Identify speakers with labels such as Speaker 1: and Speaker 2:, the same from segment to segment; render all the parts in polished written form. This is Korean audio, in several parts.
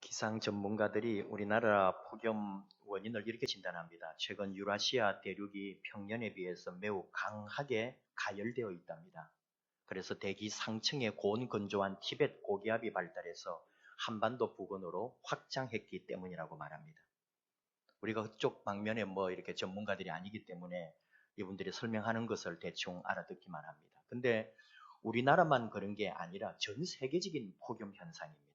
Speaker 1: 기상 전문가들이 우리나라 폭염 원인을 이렇게 진단합니다. 최근 유라시아 대륙이 평년에 비해서 매우 강하게 가열되어 있답니다. 그래서 대기 상층의 고온건조한 티벳 고기압이 발달해서 한반도 부근으로 확장했기 때문이라고 말합니다. 우리가 그쪽 방면에 이렇게 전문가들이 아니기 때문에 이분들이 설명하는 것을 대충 알아듣기만 합니다. 근데 우리나라만 그런 게 아니라 전 세계적인 폭염 현상입니다.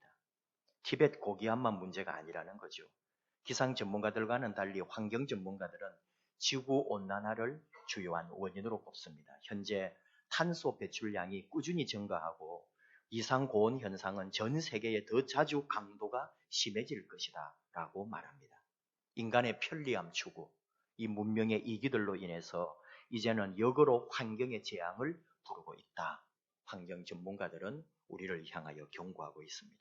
Speaker 1: 티벳 고기압만 문제가 아니라는 거죠. 기상 전문가들과는 달리 환경 전문가들은 지구 온난화를 주요한 원인으로 꼽습니다. 현재 탄소 배출량이 꾸준히 증가하고 이상 고온 현상은 전 세계에 더 자주 강도가 심해질 것이다 라고 말합니다. 인간의 편리함 추구, 이 문명의 이기들로 인해서 이제는 역으로 환경의 재앙을 부르고 있다. 환경 전문가들은 우리를 향하여 경고하고 있습니다.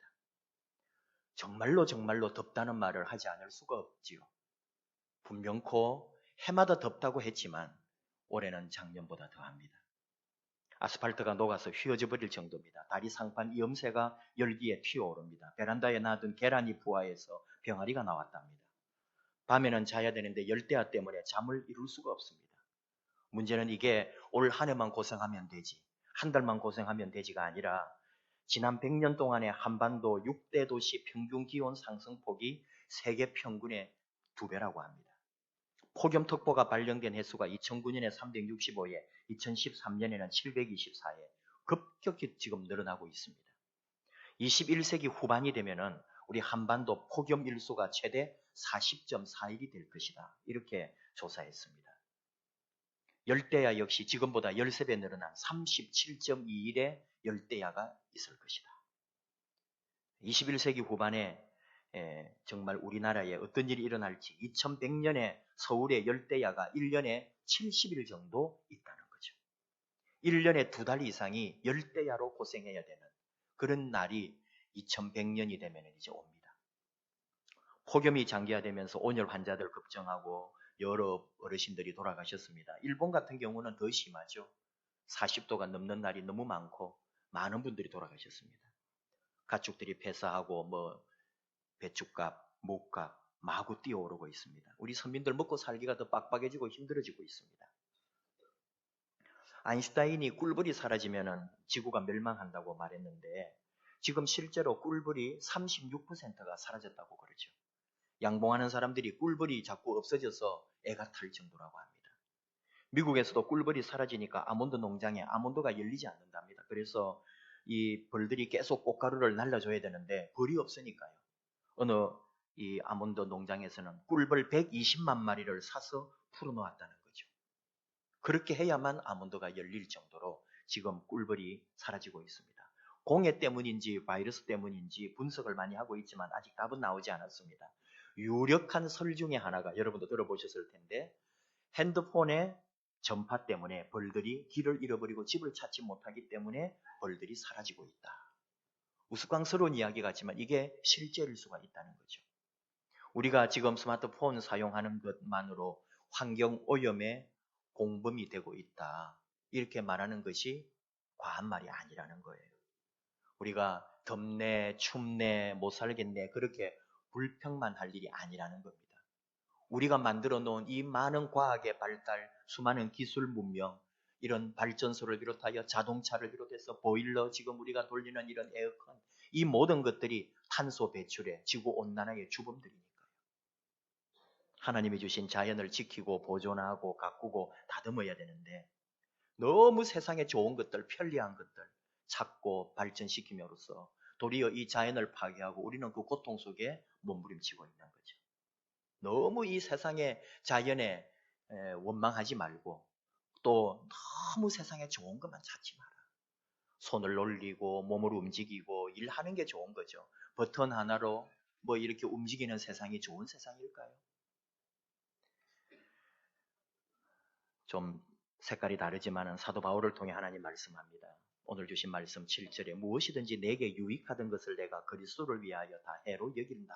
Speaker 1: 정말로 덥다는 말을 하지 않을 수가 없지요. 분명코 해마다 덥다고 했지만 올해는 작년보다 더합니다. 아스팔트가 녹아서 휘어져 버릴 정도입니다. 다리 상판 염새가 열기에 튀어오릅니다. 베란다에 놔둔 계란이 부화해서 병아리가 나왔답니다. 밤에는 자야 되는데 열대야 때문에 잠을 이룰 수가 없습니다. 문제는 이게 올 한 해만 고생하면 되지, 한 달만 고생하면 되지가 아니라 지난 100년 동안의 한반도 6대 도시 평균 기온 상승폭이 세계 평균의 2배라고 합니다. 폭염특보가 발령된 횟수가 2009년에 365회, 2013년에는 724회, 급격히 지금 늘어나고 있습니다. 21세기 후반이 되면은 우리 한반도 폭염 일수가 최대 40.4일이 될 것이다. 이렇게 조사했습니다. 열대야 역시 지금보다 13배 늘어난 37.2일의 열대야가 있을 것이다. 21세기 후반에 정말 우리나라에 어떤 일이 일어날지 2100년에 서울의 열대야가 1년에 70일 정도 있다는 거죠. 1년에 2달 이상이 열대야로 고생해야 되는 그런 날이 2100년이 되면 이제 옵니다. 폭염이 장기화되면서 온열 환자들 급증하고 여러 어르신들이 돌아가셨습니다. 일본 같은 경우는 더 심하죠. 40도가 넘는 날이 너무 많고 많은 분들이 돌아가셨습니다. 가축들이 폐사하고 배춧값, 목값 마구 뛰어오르고 있습니다. 우리 서민들 먹고 살기가 더 빡빡해지고 힘들어지고 있습니다. 아인슈타인이 꿀벌이 사라지면 지구가 멸망한다고 말했는데 지금 실제로 꿀벌이 36%가 사라졌다고 그러죠. 양봉하는 사람들이 꿀벌이 자꾸 없어져서 애가 탈 정도라고 합니다. 미국에서도 꿀벌이 사라지니까 아몬드 농장에 아몬드가 열리지 않는답니다. 그래서 이 벌들이 계속 꽃가루를 날려줘야 되는데 벌이 없으니까요. 어느 이 아몬드 농장에서는 꿀벌 120만 마리를 사서 풀어놓았다는 거죠. 그렇게 해야만 아몬드가 열릴 정도로 지금 꿀벌이 사라지고 있습니다. 공해 때문인지 바이러스 때문인지 분석을 많이 하고 있지만 아직 답은 나오지 않았습니다. 유력한 설 중에 하나가 여러분도 들어보셨을 텐데 핸드폰의 전파 때문에 벌들이 길을 잃어버리고 집을 찾지 못하기 때문에 벌들이 사라지고 있다. 우스꽝스러운 이야기 같지만 이게 실제일 수가 있다는 거죠. 우리가 지금 스마트폰 사용하는 것만으로 환경오염의 공범이 되고 있다. 이렇게 말하는 것이 과한 말이 아니라는 거예요. 우리가 덥네, 춥네, 못 살겠네 그렇게 불평만 할 일이 아니라는 겁니다. 우리가 만들어 놓은 이 많은 과학의 발달, 수많은 기술 문명, 이런 발전소를 비롯하여 자동차를 비롯해서 보일러, 지금 우리가 돌리는 이런 에어컨, 이 모든 것들이 탄소 배출에 지구온난화의 주범들이니까요. 하나님이 주신 자연을 지키고 보존하고 가꾸고 다듬어야 되는데 너무 세상에 좋은 것들, 편리한 것들 찾고 발전시킴으로써 도리어 이 자연을 파괴하고 우리는 그 고통 속에 몸부림치고 있는 거죠. 너무 이 세상의 자연에 원망하지 말고 또 너무 세상에 좋은 것만 찾지 마라. 손을 놀리고 몸을 움직이고 일하는 게 좋은 거죠. 버튼 하나로 이렇게 움직이는 세상이 좋은 세상일까요? 좀 색깔이 다르지만 사도 바울을 통해 하나님 말씀합니다. 오늘 주신 말씀 7절에 무엇이든지 내게 유익하던 것을 내가 그리스도를 위하여 다 해로 여긴다.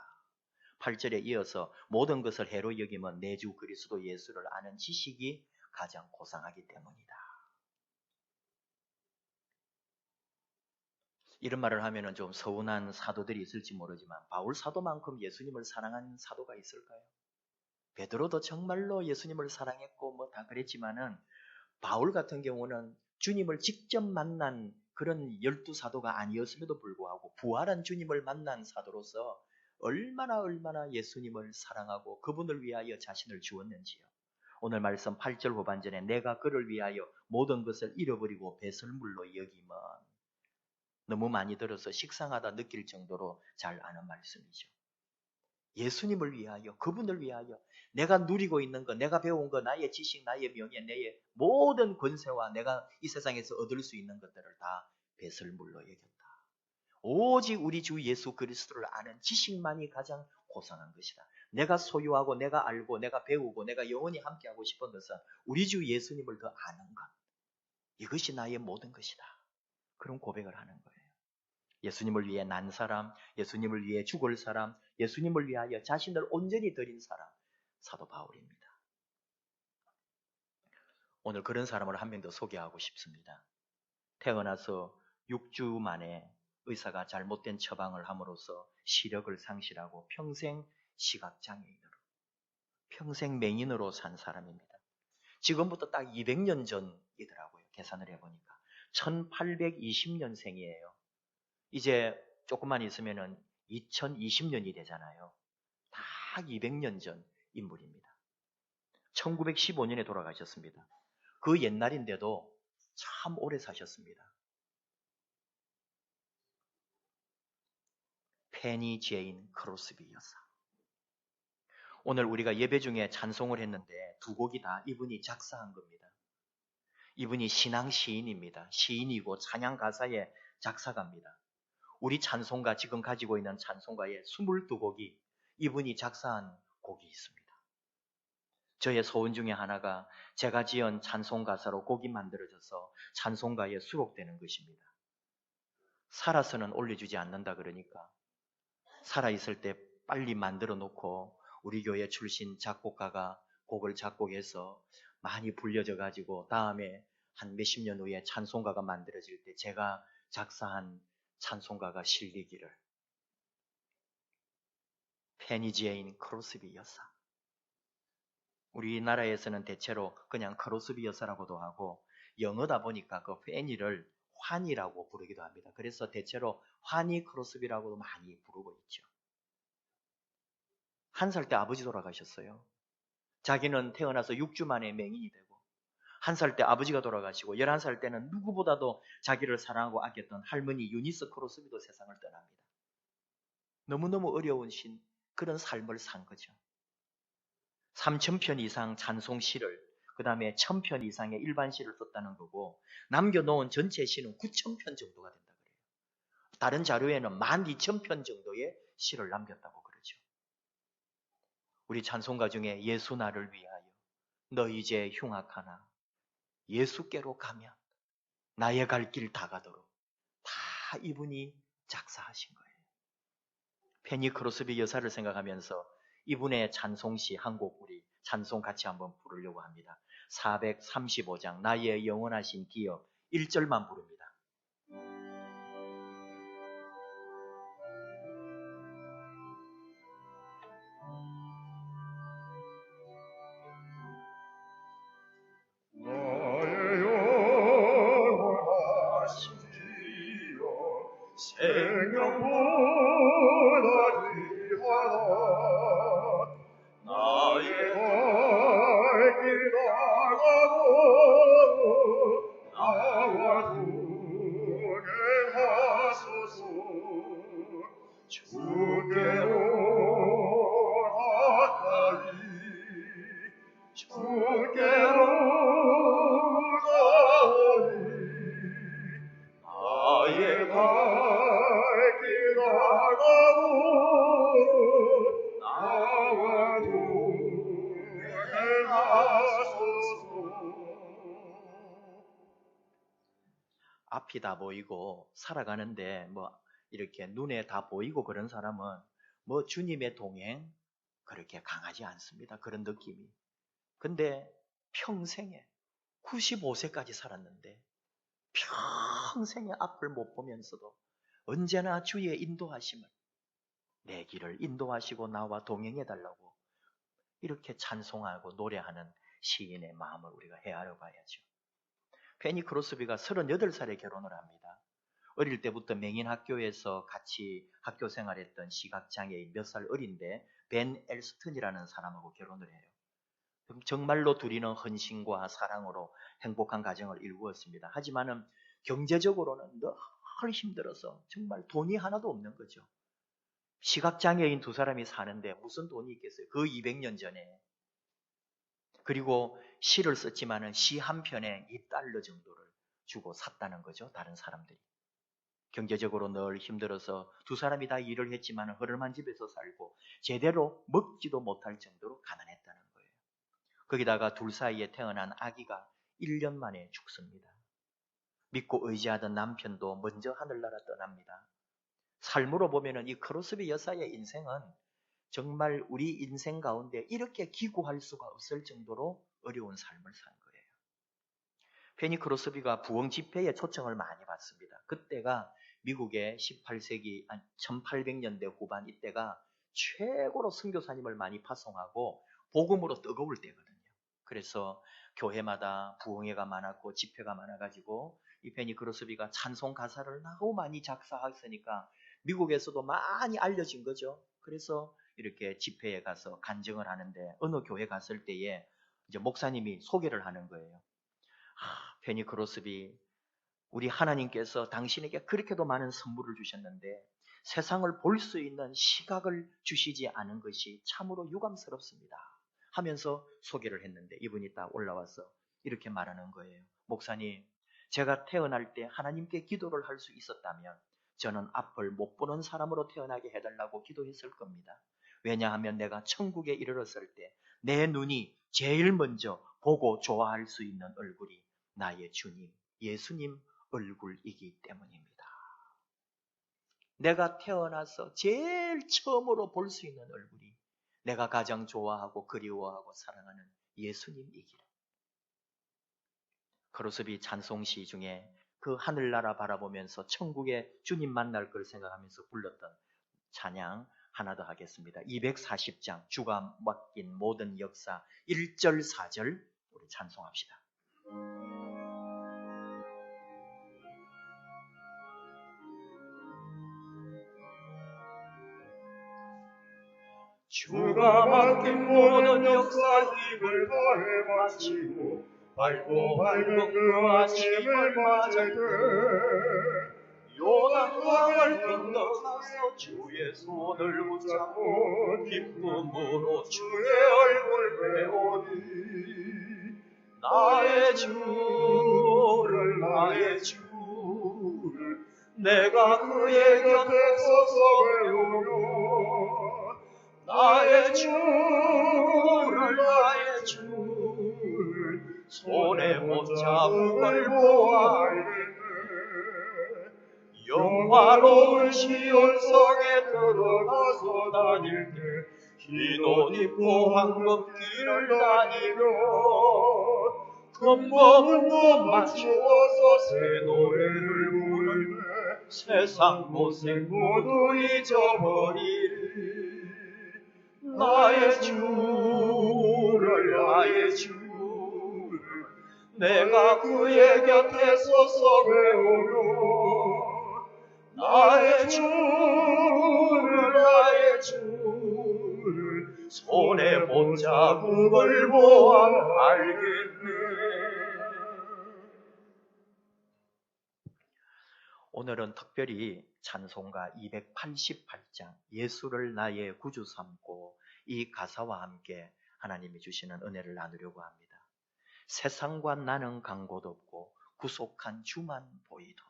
Speaker 1: 8절에 이어서 모든 것을 해로 여기면 내 주 그리스도 예수를 아는 지식이 가장 고상하기 때문이다. 이런 말을 하면은 좀 서운한 사도들이 있을지 모르지만 바울 사도만큼 예수님을 사랑한 사도가 있을까요? 베드로도 정말로 예수님을 사랑했고 뭐 다 그랬지만은 바울 같은 경우는 주님을 직접 만난 그런 12사도가 아니었음에도 불구하고 부활한 주님을 만난 사도로서 얼마나 예수님을 사랑하고 그분을 위하여 자신을 주었는지요. 오늘 말씀 8절 후반전에 내가 그를 위하여 모든 것을 잃어버리고 배설물로 여김은 너무 많이 들어서 식상하다 느낄 정도로 잘 아는 말씀이죠. 예수님을 위하여, 그분을 위하여 내가 누리고 있는 것, 내가 배운 것, 나의 지식, 나의 명예, 나의 모든 권세와 내가 이 세상에서 얻을 수 있는 것들을 다 배설물로 여겼다. 오직 우리 주 예수 그리스도를 아는 지식만이 가장 고상한 것이다. 내가 소유하고 내가 알고 내가 배우고 내가 영원히 함께하고 싶은 것은 우리 주 예수님을 더 아는 것. 이것이 나의 모든 것이다. 그런 고백을 하는 거예요. 예수님을 위해 난 사람, 예수님을 위해 죽을 사람, 예수님을 위하여 자신을 온전히 드린 사람, 사도 바울입니다. 오늘 그런 사람을 한 명 더 소개하고 싶습니다. 태어나서 6주 만에 의사가 잘못된 처방을 함으로써 시력을 상실하고 평생 시각장애인으로, 평생 맹인으로 산 사람입니다. 지금부터 딱 200년 전이더라고요. 계산을 해보니까. 1820년생이에요. 이제 조금만 있으면은 2020년이 되잖아요. 딱 200년 전 인물입니다. 1915년에 돌아가셨습니다. 그 옛날인데도 참 오래 사셨습니다. 페니 제인 크로스비 여사. 오늘 우리가 예배 중에 찬송을 했는데 두 곡이 다 이분이 작사한 겁니다. 이분이 신앙 시인입니다. 시인이고 찬양 가사의 작사가입니다. 우리 찬송가 지금 가지고 있는 찬송가의 22곡이 이분이 작사한 곡이 있습니다. 저의 소원 중에 하나가 제가 지은 찬송 가사로 곡이 만들어져서 찬송가에 수록되는 것입니다. 살아서는 올려주지 않는다 그러니까 살아있을 때 빨리 만들어 놓고 우리 교회 출신 작곡가가 곡을 작곡해서 많이 불려져 가지고 다음에 한 몇십 년 후에 찬송가가 만들어질 때 제가 작사한 찬송가가 실리기를. 페니 제인 크로스비 여사. 우리나라에서는 대체로 그냥 크로스비 여사라고도 하고 영어다 보니까 그 페니를 환이라고 부르기도 합니다. 그래서 대체로 환이 크로스비라고도 많이 부르고 있죠. 1살 때 아버지 돌아가셨어요. 자기는 태어나서 6주 만에 맹인이 되고 1살 때 아버지가 돌아가시고 11살 때는 누구보다도 자기를 사랑하고 아꼈던 할머니 유니스 크로스비도 세상을 떠납니다. 너무너무 어려운 그런 삶을 산 거죠. 3,000편 이상 찬송 시를 그 다음에 1,000편 이상의 일반 시를 썼다는 거고 남겨놓은 전체 시는 9,000편 정도가 된다 그래요. 다른 자료에는 12,000편 정도의 시를 남겼다고 그러죠. 우리 찬송가 중에 예수 나를 위하여 너 이제 흉악하나 예수께로 가면 나의 갈 길 다 가도록 다 이분이 작사하신 거예요. 페니 크로스비 여사를 생각하면서 이분의 찬송시 한 곡 우리 찬송 같이 한번 부르려고 합니다. 435장 나의 영원하신 기억 1절만 부릅니다.
Speaker 2: 나의 영원하신 기억 생명보다 귀하다 나의 갈 길 나가고 나와 동행하소서 주께로 가까이 주께로 가오니 나의 갈 길 나가고 나와 동행하소서.
Speaker 1: 앞이 다 보이고 살아가는데 뭐 이렇게 눈에 다 보이고 그런 사람은 뭐 주님의 동행 그렇게 강하지 않습니다. 그런 느낌이. 근데 평생에 95세까지 살았는데 평생에 앞을 못 보면서도 언제나 주의 인도하심을, 내 길을 인도하시고 나와 동행해달라고 이렇게 찬송하고 노래하는 시인의 마음을 우리가 헤아려 봐야죠. 페니 크로스비가 38살에 결혼을 합니다. 어릴 때부터 맹인학교에서 같이 학교 생활했던 시각장애인 몇 살 어린데 벤 엘스턴이라는 사람하고 결혼을 해요. 정말로 둘이는 헌신과 사랑으로 행복한 가정을 이루었습니다. 하지만은 경제적으로는 늘 힘들어서 정말 돈이 하나도 없는 거죠. 시각장애인 두 사람이 사는데 무슨 돈이 있겠어요? 그 200년 전에. 그리고 시를 썼지만은 시 한 편에 $2 정도를 주고 샀다는 거죠. 다른 사람들이. 경제적으로 늘 힘들어서 두 사람이 다 일을 했지만 허름한 집에서 살고 제대로 먹지도 못할 정도로 가난했다는 거예요. 거기다가 둘 사이에 태어난 아기가 1년 만에 죽습니다. 믿고 의지하던 남편도 먼저 하늘나라 떠납니다. 삶으로 보면은 이 크로스비 여사의 인생은 정말 우리 인생 가운데 이렇게 기구할 수가 없을 정도로 어려운 삶을 산 거예요. 페니 크로스비가 부흥 집회에 초청을 많이 받습니다. 그때가 미국의 18세기 1800년대 후반 이때가 최고로 선교사님을 많이 파송하고 복음으로 뜨거울 때거든요. 그래서 교회마다 부흥회가 많았고 집회가 많아가지고 이 페니 크로스비가 찬송 가사를 너무 많이 작사했으니까 미국에서도 많이 알려진 거죠. 그래서 이렇게 집회에 가서 간증을 하는데 어느 교회 갔을 때에 이제 목사님이 소개를 하는 거예요. 페니 크로스비, 우리 하나님께서 당신에게 그렇게도 많은 선물을 주셨는데 세상을 볼 수 있는 시각을 주시지 않은 것이 참으로 유감스럽습니다. 하면서 소개를 했는데 이분이 딱 올라와서 이렇게 말하는 거예요. 목사님, 제가 태어날 때 하나님께 기도를 할 수 있었다면 저는 앞을 못 보는 사람으로 태어나게 해달라고 기도했을 겁니다. 왜냐하면 내가 천국에 이르렀을 때 내 눈이 제일 먼저 보고 좋아할 수 있는 얼굴이 나의 주님, 예수님 얼굴이기 때문입니다. 내가 태어나서 제일 처음으로 볼 수 있는 얼굴이 내가 가장 좋아하고 그리워하고 사랑하는 예수님이기를. 크로스비 찬송시 중에 그 하늘나라 바라보면서 천국에 주님 만날 걸 생각하면서 불렀던 찬양 하나 더 하겠습니다. 240장 주가 맡긴 모든 역사 1절 4절 우리 찬송합시다.
Speaker 2: 주가 맡긴 모든 역사 힘을 다해 마치고 밝고 밝은 그 아침을 맞을 때 요단강을 건너가서 주의 손을 붙잡고 기쁨으로 주의 얼굴 배우니 나의 주를 나의 주를 내가 그의 곁에 서서 배우며 나의 주를 나의 주를 손에 못 자국을 보아 알겠네. 영화로운 시온성에 들어가서 다닐 때 긴 옷 입고 황금길을 다니며 금검은 도 맞추어서 새 노래를 부르네. 세상 고생 모두 잊어버리리. 나의 주를 나의 주를 내가 그의 곁에 서서 배우며 나의 주를 나의 주를 손에 못 자국을 보아 알겠네.
Speaker 1: 오늘은 특별히 찬송가 288장 예수를 나의 구주 삼고 이 가사와 함께 하나님이 주시는 은혜를 나누려고 합니다. 세상과 나는 간 곳 없고 구속한 주만 보이도다.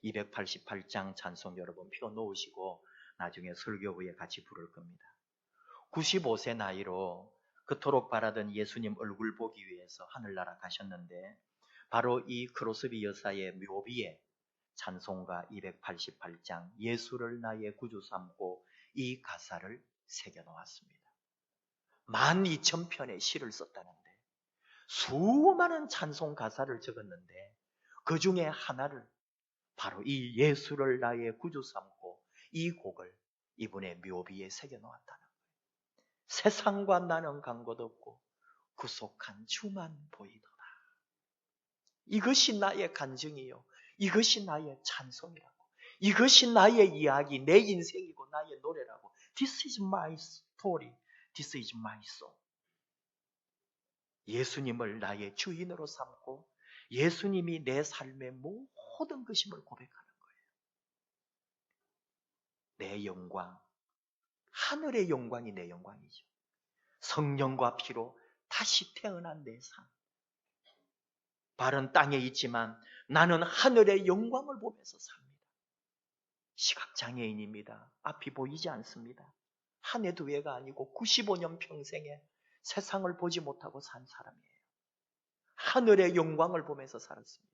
Speaker 1: 288장 찬송 여러분 펴 놓으시고 나중에 설교 후에 같이 부를 겁니다. 95세 나이로 그토록 바라던 예수님 얼굴 보기 위해서 하늘나라 가셨는데 바로 이 크로스비 여사의 묘비에 찬송가 288장 예수를 나의 구주 삼고 이 가사를 새겨놓았습니다. 12,000편의 시를 썼다는데 수많은 찬송 가사를 적었는데 그 중에 하나를 바로 이 예수를 나의 구주 삼고 이 곡을 이분의 묘비에 새겨놓았다는 거예요. 세상과 나는 간 곳 없고 구속한 주만 보이더라. 이것이 나의 간증이요. 이것이 나의 찬송이라고. 이것이 나의 이야기, 내 인생이고 나의 노래라고. This is my story. This is my song. 예수님을 나의 주인으로 삼고 예수님이 내 삶의 모든 것임을 고백하는 거예요. 내 영광, 하늘의 영광이 내 영광이죠. 성령과 피로 다시 태어난 내 삶. 발은 땅에 있지만 나는 하늘의 영광을 보면서 삽니다. 시각장애인입니다. 앞이 보이지 않습니다. 한 해 두 해가 아니고 95년 평생에 세상을 보지 못하고 산 사람이에요. 하늘의 영광을 보면서 살았습니다.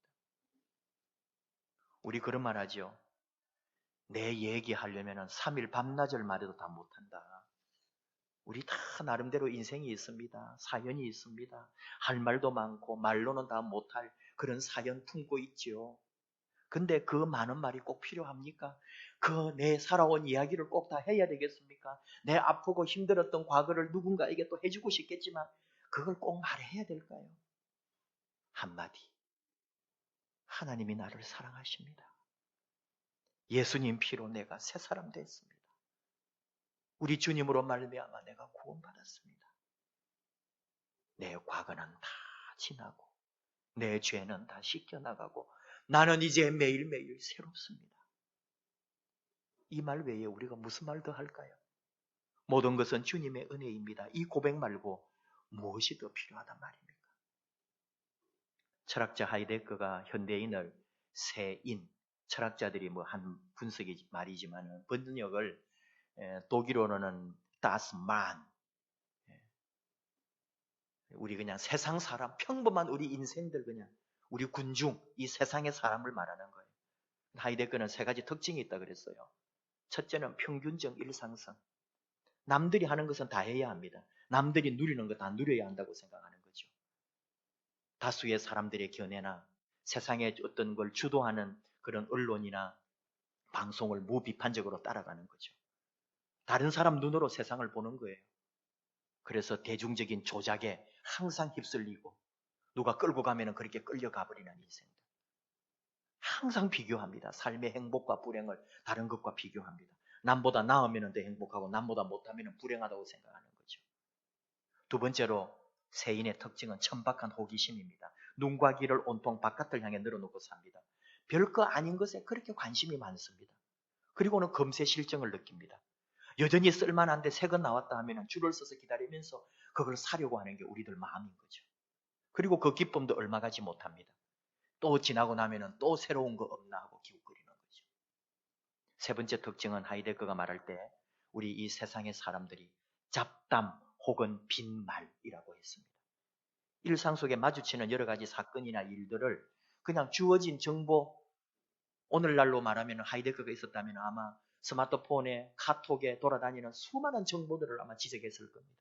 Speaker 1: 우리 그런 말 하죠. 내 얘기하려면 3일 밤낮을 말해도 다 못한다. 우리 다 나름대로 인생이 있습니다. 사연이 있습니다. 할 말도 많고 말로는 다 못할 그런 사연 품고 있지요. 근데 그 많은 말이 꼭 필요합니까? 그 내 살아온 이야기를 꼭 다 해야 되겠습니까? 내 아프고 힘들었던 과거를 누군가에게 또 해주고 싶겠지만 그걸 꼭 말해야 될까요? 한마디. 하나님이 나를 사랑하십니다. 예수님 피로 내가 새 사람 됐습니다. 우리 주님으로 말미암아 내가 구원받았습니다. 내 과거는 다 지나고 내 죄는 다 씻겨나가고 나는 이제 매일매일 새롭습니다. 이 말 외에 우리가 무슨 말 더 할까요? 모든 것은 주님의 은혜입니다. 이 고백 말고 무엇이 더 필요하단 말입니까? 철학자 하이데거가 현대인을 새인, 철학자들이 한 분석이 말이지만 번역을 독일어로는 das Mann, 우리 그냥 세상 사람, 평범한 우리 인생들 그냥 우리 군중, 이 세상의 사람을 말하는 거예요. 하이데거는 세 가지 특징이 있다 그랬어요. 첫째는 평균적 일상성. 남들이 하는 것은 다 해야 합니다. 남들이 누리는 거 다 누려야 한다고 생각하는 거죠. 다수의 사람들의 견해나 세상의 어떤 걸 주도하는 그런 언론이나 방송을 무비판적으로 따라가는 거죠. 다른 사람 눈으로 세상을 보는 거예요. 그래서 대중적인 조작에 항상 휩쓸리고 누가 끌고 가면 그렇게 끌려가 버리는 인생들. 항상 비교합니다. 삶의 행복과 불행을 다른 것과 비교합니다. 남보다 나으면 더 행복하고 남보다 못하면 불행하다고 생각하는 거죠. 두 번째로 세인의 특징은 천박한 호기심입니다. 눈과 귀를 온통 바깥을 향해 늘어놓고 삽니다. 별거 아닌 것에 그렇게 관심이 많습니다. 그리고는 금세 실정을 느낍니다. 여전히 쓸만한데 새 것 나왔다 하면 줄을 서서 기다리면서 그걸 사려고 하는 게 우리들 마음인 거죠. 그리고 그 기쁨도 얼마 가지 못합니다. 또 지나고 나면 또 새로운 거 없나 하고 기웃거리는 거죠. 세 번째 특징은 하이데거가 말할 때 우리 이 세상의 사람들이 잡담 혹은 빈말이라고 했습니다. 일상 속에 마주치는 여러 가지 사건이나 일들을 그냥 주어진 정보, 오늘날로 말하면 하이데거가 있었다면 아마 스마트폰에 카톡에 돌아다니는 수많은 정보들을 아마 지적했을 겁니다.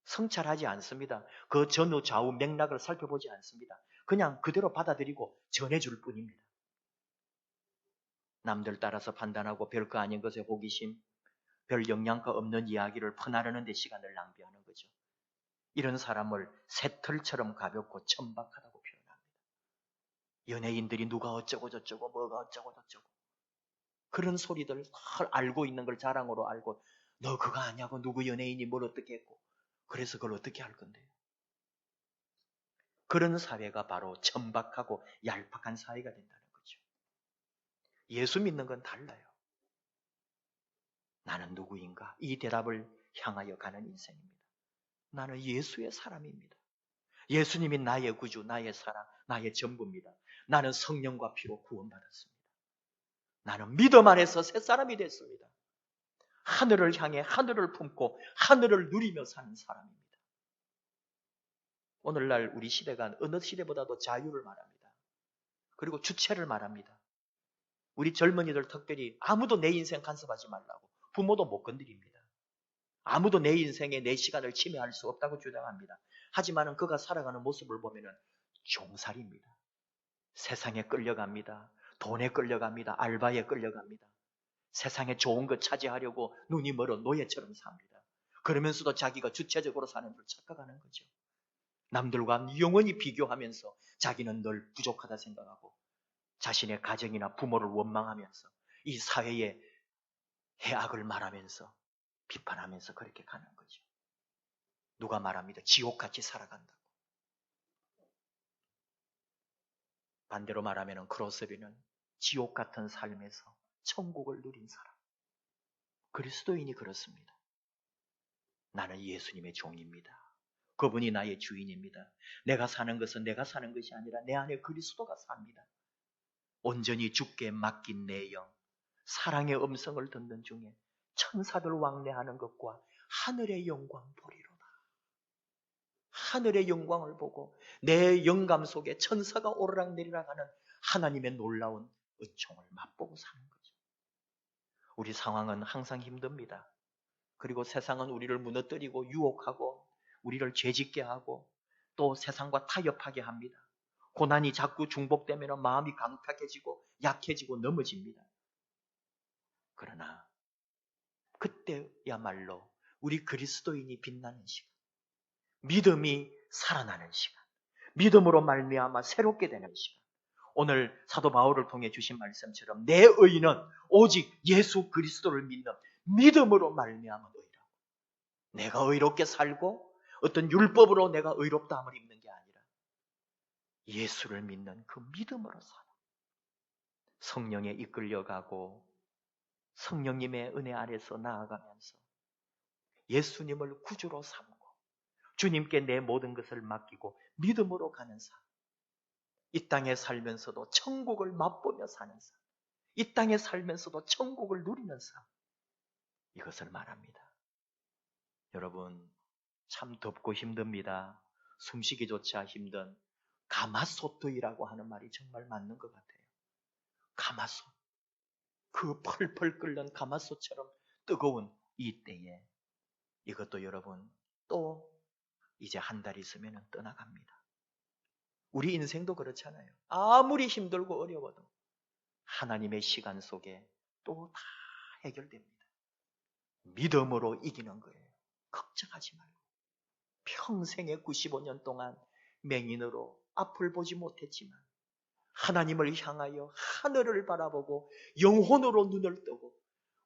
Speaker 1: 성찰하지 않습니다. 그 전후 좌우 맥락을 살펴보지 않습니다. 그냥 그대로 받아들이고 전해줄 뿐입니다. 남들 따라서 판단하고 별거 아닌 것에 호기심, 별 영양가 없는 이야기를 퍼나르는 데 시간을 낭비하는 거죠. 이런 사람을 새털처럼 가볍고 천박하다고 표현합니다. 연예인들이 누가 어쩌고 저쩌고 뭐가 어쩌고 저쩌고 그런 소리들 알고 있는 걸 자랑으로 알고 너 그거 아냐고 누구 연예인이 뭘 어떻게 했고 그래서 그걸 어떻게 할 건데요. 그런 사회가 바로 천박하고 얄팍한 사회가 된다는 거죠. 예수 믿는 건 달라요. 나는 누구인가? 이 대답을 향하여 가는 인생입니다. 나는 예수의 사람입니다. 예수님이 나의 구주, 나의 사랑, 나의 전부입니다. 나는 성령과 피로 구원받았습니다. 나는 믿음 안에서 새 사람이 됐습니다. 하늘을 향해 하늘을 품고 하늘을 누리며 사는 사람입니다. 오늘날 우리 시대가 어느 시대보다도 자유를 말합니다. 그리고 주체를 말합니다. 우리 젊은이들 특별히 아무도 내 인생 간섭하지 말라고 부모도 못 건드립니다. 아무도 내 인생에 내 시간을 침해할 수 없다고 주장합니다. 하지만 그가 살아가는 모습을 보면 종살이입니다. 세상에 끌려갑니다. 돈에 끌려갑니다. 알바에 끌려갑니다. 세상에 좋은 것 차지하려고 눈이 멀어 노예처럼 삽니다. 그러면서도 자기가 주체적으로 사는 줄 착각하는 거죠. 남들과 영원히 비교하면서 자기는 늘 부족하다 생각하고 자신의 가정이나 부모를 원망하면서 이 사회에 해악을 말하면서 비판하면서 그렇게 가는 거죠. 누가 말합니다. 지옥같이 살아간다고. 반대로 말하면 크로스비는 지옥 같은 삶에서 천국을 누린 사람. 그리스도인이 그렇습니다. 나는 예수님의 종입니다. 그분이 나의 주인입니다. 내가 사는 것은 내가 사는 것이 아니라 내 안에 그리스도가 삽니다. 온전히 주께 맡긴 내 영, 사랑의 음성을 듣는 중에 천사들 왕래하는 것과 하늘의 영광 보리로다. 하늘의 영광을 보고 내 영감 속에 천사가 오르락내리락 하는 하나님의 놀라운 은총을 맛보고 사는 거죠. 우리 상황은 항상 힘듭니다. 그리고 세상은 우리를 무너뜨리고 유혹하고 우리를 죄짓게 하고 또 세상과 타협하게 합니다. 고난이 자꾸 중복되면 마음이 강팍해지고 약해지고 넘어집니다. 그러나 그때야말로 우리 그리스도인이 빛나는 시간, 믿음이 살아나는 시간, 믿음으로 말미암아 새롭게 되는 시간. 오늘 사도 바울을 통해 주신 말씀처럼 내 의는 오직 예수 그리스도를 믿는 믿음으로 말미암아 의라고. 내가 의롭게 살고 어떤 율법으로 내가 의롭다함을 입는 게 아니라 예수를 믿는 그 믿음으로 살아. 성령에 이끌려가고 성령님의 은혜 아래서 나아가면서 예수님을 구주로 삼고 주님께 내 모든 것을 맡기고 믿음으로 가는 삶. 이 땅에 살면서도 천국을 맛보며 사는 삶. 이 땅에 살면서도 천국을 누리는 삶. 이것을 말합니다. 여러분, 참 덥고 힘듭니다. 숨쉬기조차 힘든 가마솥이라고 하는 말이 정말 맞는 것 같아요. 가마솥. 그 펄펄 끓는 가마솥처럼 뜨거운 이 때에 이것도 여러분 또 이제 한 달 있으면 떠나갑니다. 우리 인생도 그렇잖아요. 아무리 힘들고 어려워도 하나님의 시간 속에 또 다 해결됩니다. 믿음으로 이기는 거예요. 걱정하지 말고. 평생의 95년 동안 맹인으로 앞을 보지 못했지만 하나님을 향하여 하늘을 바라보고 영혼으로 눈을 뜨고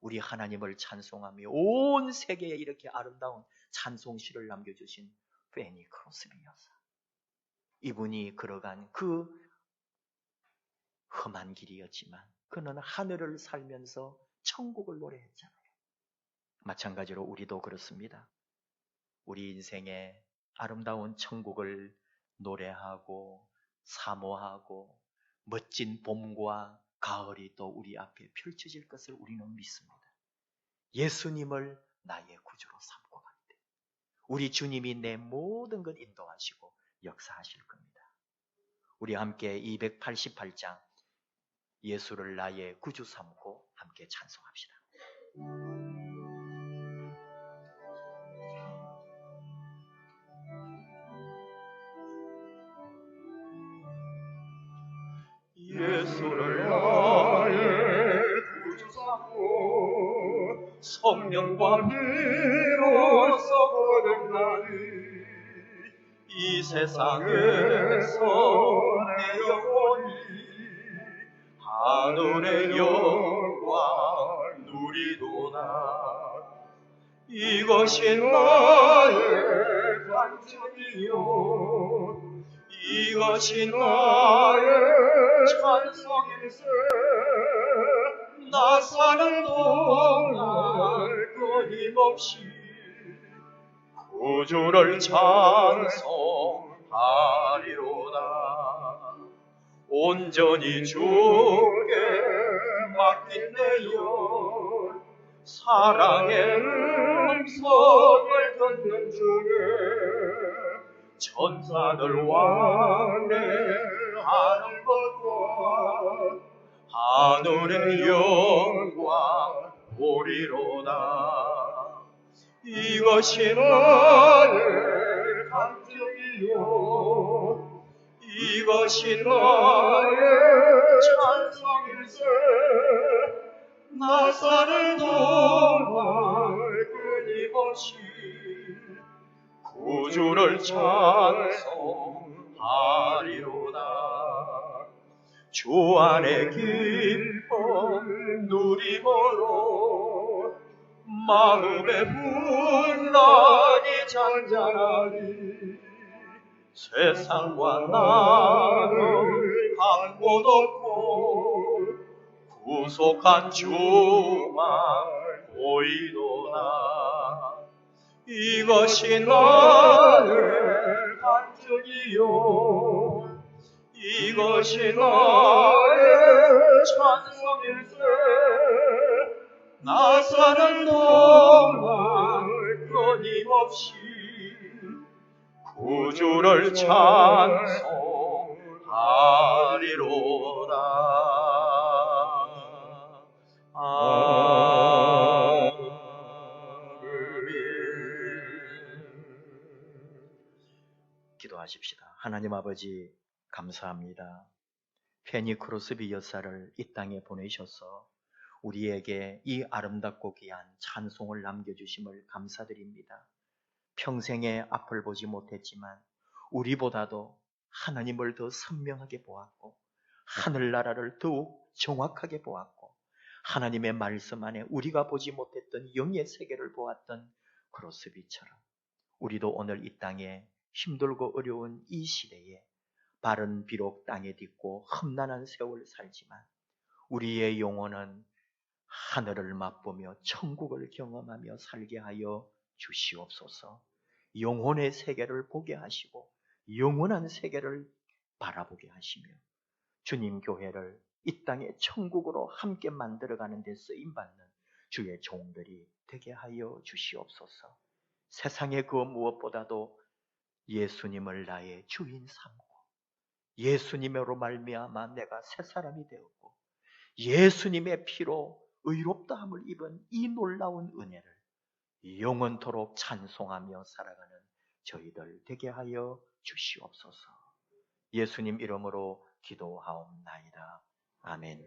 Speaker 1: 우리 하나님을 찬송하며 온 세계에 이렇게 아름다운 찬송시를 남겨주신 페니 크로스비 여사. 이분이 걸어간 그 험한 길이었지만 그는 하늘을 살면서 천국을 노래했잖아요. 마찬가지로 우리도 그렇습니다. 우리 인생의 아름다운 천국을 노래하고 사모하고 멋진 봄과 가을이 또 우리 앞에 펼쳐질 것을 우리는 믿습니다. 예수님을 나의 구주로 삼고 갈 때 우리 주님이 내 모든 것 인도하시고 역사하실 겁니다. 우리 함께 288장 예수를 나의 구주 삼고 함께 찬송합시다.
Speaker 2: 예수를 나의 구주 삼고 성령과 비로소 거듭나니 이 세상에서 내 영혼이 하늘의 영광 누리도다. 이것이 나의 간증이요 이것이 나의 찬송일세. 나 사는 동안 끊임없이 구주를 찬송하리로다. 온전히 주께 맡긴 내 영, 사랑의 음성을 듣는 중에 천사들 왕래하는 것과 하늘의 영광 보리로다. 이것이 나의 간증이요 이것이 나의 찬송일세. 나 사는 동안 끊임없이 구주를 찬송하리로다. 주 안에 기쁨 누림으로 마음의 분락이 잔잔하니 세상과 나는 한 곳 없고 구속한 주만 보이도다. 이것이 나의 간증이요 이것이 나의 찬송일세. 나 사는 동안 끊임없이 구주를 찬송하리로다. 아멘.
Speaker 1: 기도하십시다. 하나님 아버지, 감사합니다. 페니 크로스비 여사를 이 땅에 보내셔서 우리에게 이 아름답고 귀한 찬송을 남겨주심을 감사드립니다. 평생에 앞을 보지 못했지만 우리보다도 하나님을 더 선명하게 보았고 하늘나라를 더욱 정확하게 보았고 하나님의 말씀 안에 우리가 보지 못했던 영의 세계를 보았던 크로스비처럼 우리도 오늘 이 땅에 힘들고 어려운 이 시대에 발은 비록 땅에 딛고 험난한 세월 살지만 우리의 영혼은 하늘을 맛보며 천국을 경험하며 살게 하여 주시옵소서. 영혼의 세계를 보게 하시고 영원한 세계를 바라보게 하시며 주님 교회를 이 땅의 천국으로 함께 만들어가는 데 쓰임받는 주의 종들이 되게 하여 주시옵소서. 세상의 그 무엇보다도 예수님을 나의 주인 삼고 예수님으로 말미암아 내가 새 사람이 되었고 예수님의 피로 의롭다함을 입은 이 놀라운 은혜를 영원토록 찬송하며 살아가는 저희들 되게 하여 주시옵소서. 예수님 이름으로 기도하옵나이다. 아멘.